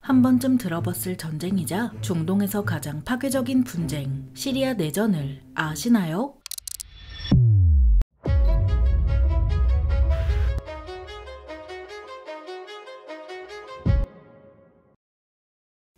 한 번쯤 들어봤을 전쟁이자 중동에서 가장 파괴적인 분쟁, 시리아 내전을 아시나요?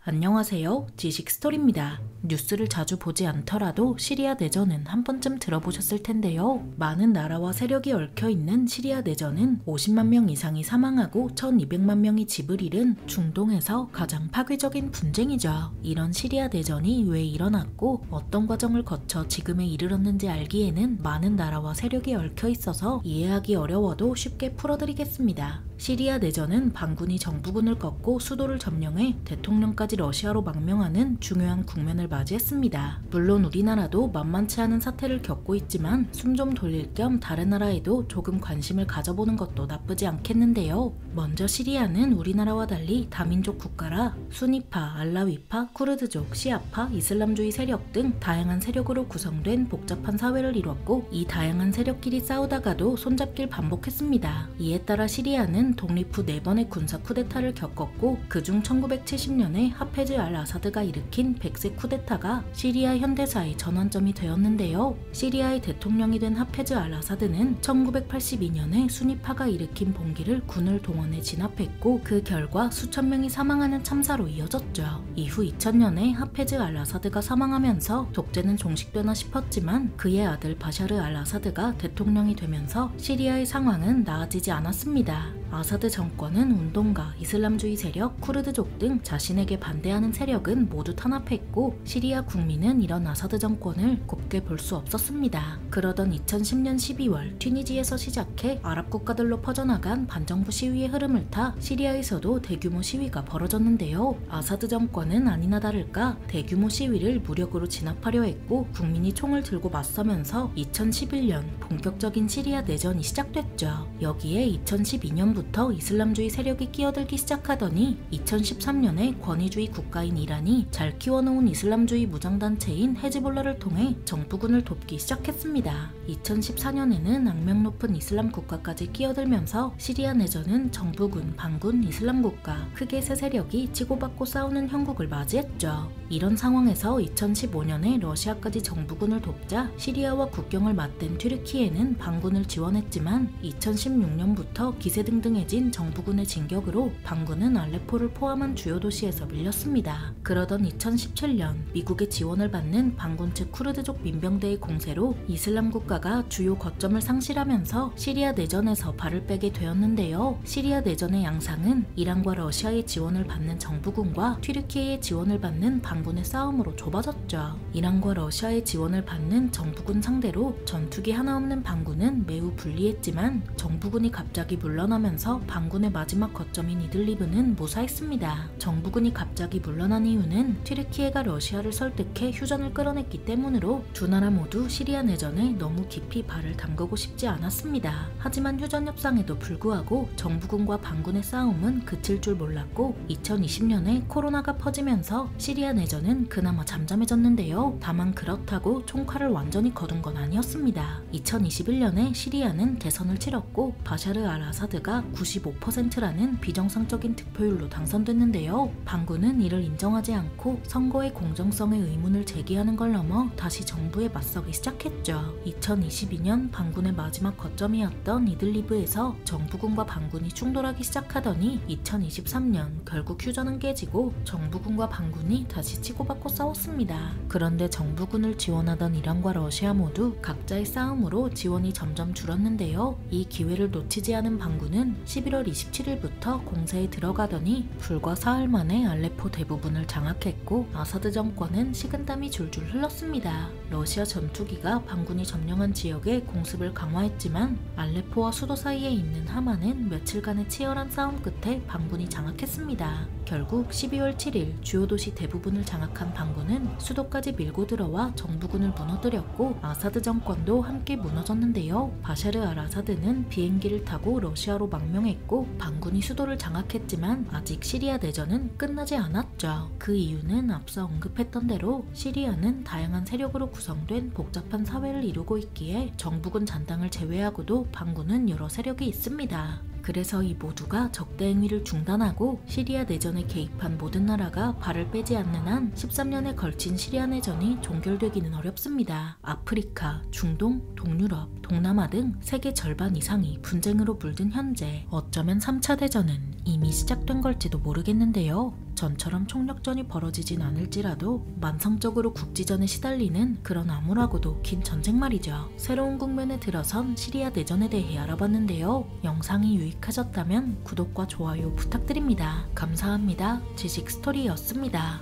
안녕하세요. 지식스토리입니다. 뉴스를 자주 보지 않더라도 시리아 내전은 한 번쯤 들어보셨을 텐데요. 많은 나라와 세력이 얽혀있는 시리아 내전은 50만 명 이상이 사망하고 1200만 명이 집을 잃은 중동에서 가장 파괴적인 분쟁이죠. 이런 시리아 내전이 왜 일어났고 어떤 과정을 거쳐 지금에 이르렀는지 알기에는 많은 나라와 세력이 얽혀있어서 이해하기 어려워도 쉽게 풀어드리겠습니다. 시리아 내전은 반군이 정부군을 꺾고 수도를 점령해 대통령까지 러시아로 망명하는 중요한 국면을 맞이했습니다. 물론 우리나라도 만만치 않은 사태를 겪고 있지만 숨 좀 돌릴 겸 다른 나라에도 조금 관심을 가져보는 것도 나쁘지 않겠는데요. 먼저 시리아는 우리나라와 달리 다민족 국가라 수니파, 알라위파, 쿠르드족, 시아파, 이슬람주의 세력 등 다양한 세력으로 구성된 복잡한 사회를 이뤘고 이 다양한 세력끼리 싸우다가도 손잡기를 반복했습니다. 이에 따라 시리아는 독립 후 4번의 군사 쿠데타를 겪었고 그중 1970년에 하페즈 알 아사드가 일으킨 백색 쿠데타가 시리아 현대사의 전환점이 되었는데요. 시리아의 대통령이 된 하페즈 알 아사드는 1982년에 수니파가 일으킨 봉기를 군을 동원해 진압했고 그 결과 수천 명이 사망하는 참사로 이어졌죠. 이후 2000년에 하페즈 알 아사드가 사망하면서 독재는 종식되나 싶었지만 그의 아들 바샤르 알 아사드가 대통령이 되면서 시리아의 상황은 나아지지 않았습니다. 아사드 정권은 운동가, 이슬람주의 세력, 쿠르드족 등 자신에게 반대하는 세력은 모두 탄압했고 시리아 국민은 이런 아사드 정권을 곱게 볼 수 없었습니다. 그러던 2010년 12월 튀니지에서 시작해 아랍 국가들로 퍼져나간 반정부 시위의 흐름을 타 시리아에서도 대규모 시위가 벌어졌는데요. 아사드 정권은 아니나 다를까 대규모 시위를 무력으로 진압하려 했고 국민이 총을 들고 맞서면서 2011년 본격적인 시리아 내전이 시작됐죠. 여기에 2012년부터 이슬람주의 세력이 끼어들기 시작하더니 2013년에 권위주의 국가인 이란이 잘 키워놓은 이슬람주의 무장단체인 헤즈볼라를 통해 정부군을 돕기 시작했습니다. 2014년에는 악명 높은 이슬람 국가까지 끼어들면서 시리아 내전은 정부군, 반군, 이슬람 국가 크게 세 세력이 치고받고 싸우는 형국을 맞이했죠. 이런 상황에서 2015년에 러시아까지 정부군을 돕자 시리아와 국경을 맞댄 튀르키예는 반군을 지원했지만 2016년부터 기세등등해진 정부군의 진격으로 반군은 알레포를 포함한 주요 도시에서 밀렸습니다. 그러던 2017년 미국의 지원을 받는 반군 측 쿠르드족 민병대의 공세로 이슬람 국가가 주요 거점을 상실하면서 시리아 내전에서 발을 빼게 되었는데요. 시리아 내전의 양상은 이란과 러시아의 지원을 받는 정부군과 튀르키예의 지원을 받는 반군의 싸움으로 좁아졌죠. 이란과 러시아의 지원을 받는 정부군 상대로 전투기 하나 없는 반군은 매우 불리했지만 정부군이 갑자기 물러나면서 반군의 마지막 거점인 이들리브는 무사했습니다. 정부군이 갑자기 물러난 이유는 튀르키예가 러시아를 설득해 휴전을 끌어냈기 때문으로 두 나라 모두 시리아 내전에 너무 깊이 발을 담그고 싶지 않았습니다. 하지만 휴전 협상에도 불구하고 정부군과 반군의 싸움은 그칠 줄 몰랐고 2020년에 코로나가 퍼지면서 시리아 내전은 그나마 잠잠해졌는데요. 다만 그렇다고 총칼을 완전히 거둔 건 아니었습니다. 2021년에 시리아는 대선을 치렀고 바샤르 알 아사드가 95%라는 비정상적인 득표율로 당선됐는데요. 반군은 이를 인정하지 않고 선거의 공정성에 의문을 제기하는 걸 넘어 다시 정부에 맞서기 시작했죠. 2022년 반군의 마지막 거점이었던 이들리브에서 정부군과 반군이 충돌하기 시작하더니 2023년 결국 휴전은 깨지고 정부군과 반군이 다시 치고받고 싸웠습니다. 그런데 정부군을 지원하던 이란과 러시아 모두 각자의 싸움으로 지원이 점점 줄었는데요. 이 기회를 놓치지 않은 반군은 11월 27일부터 공세에 들어가더니 불과 사흘 만에 알레포 대부분을 장악했고 아사드 정권은 식은땀이 줄줄 흘렀습니다. 러시아 전투기가 반군이 점령한 지역에 공습을 강화했지만 알레포와 수도 사이에 있는 하마는 며칠간의 치열한 싸움 끝에 반군이 장악했습니다. 결국 12월 7일 주요 도시 대부분을 장악한 반군은 수도까지 밀고 들어와 정부군을 무너뜨렸고 아사드 정권도 함께 무너졌는데요. 바샤르 알 아사드는 비행기를 타고 러시아로 망명했고 반군이 수도를 장악했지만 아직 시리아 내전은 끝나지 않았죠. 그 이유는 앞서 언급했던 대로 시리아는 다양한 세력으로 구성된 복잡한 사회를 이루고 있기에 정부군 잔당을 제외하고도 반군은 여러 세력이 있습니다. 그래서 이 모두가 적대 행위를 중단하고 시리아 내전에 개입한 모든 나라가 발을 빼지 않는 한 13년에 걸친 시리아 내전이 종결되기는 어렵습니다. 아프리카, 중동, 동유럽, 동남아 등 세계 절반 이상이 분쟁으로 물든 현재 어쩌면 3차 대전은 이미 시작된 걸지도 모르겠는데요. 전처럼 총력전이 벌어지진 않을지라도 만성적으로 국지전에 시달리는 그런 암울하고도 긴 전쟁 말이죠. 새로운 국면에 들어선 시리아 내전에 대해 알아봤는데요. 영상이 유익하셨다면 구독과 좋아요 부탁드립니다. 감사합니다. 지식스토리였습니다.